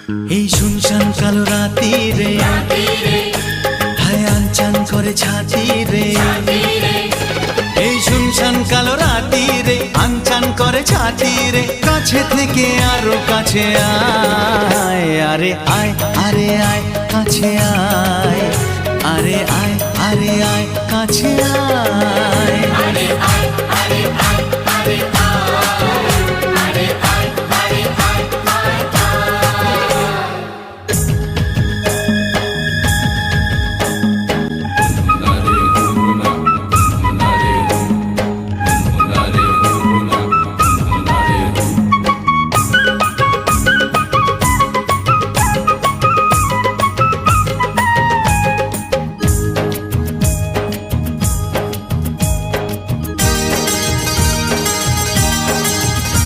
এই শুনশান কালো রাতি রে, হায় আনচান করে ছাতি রে। এই শুনশান কালো রাতি রে, আনচান করে ছাতি রে। কাছে থেকে আরো কাছে আয়, আরে আয়, আরে আয় কাছে আয়, আরে আয়, আরে আয় কাছে আয়।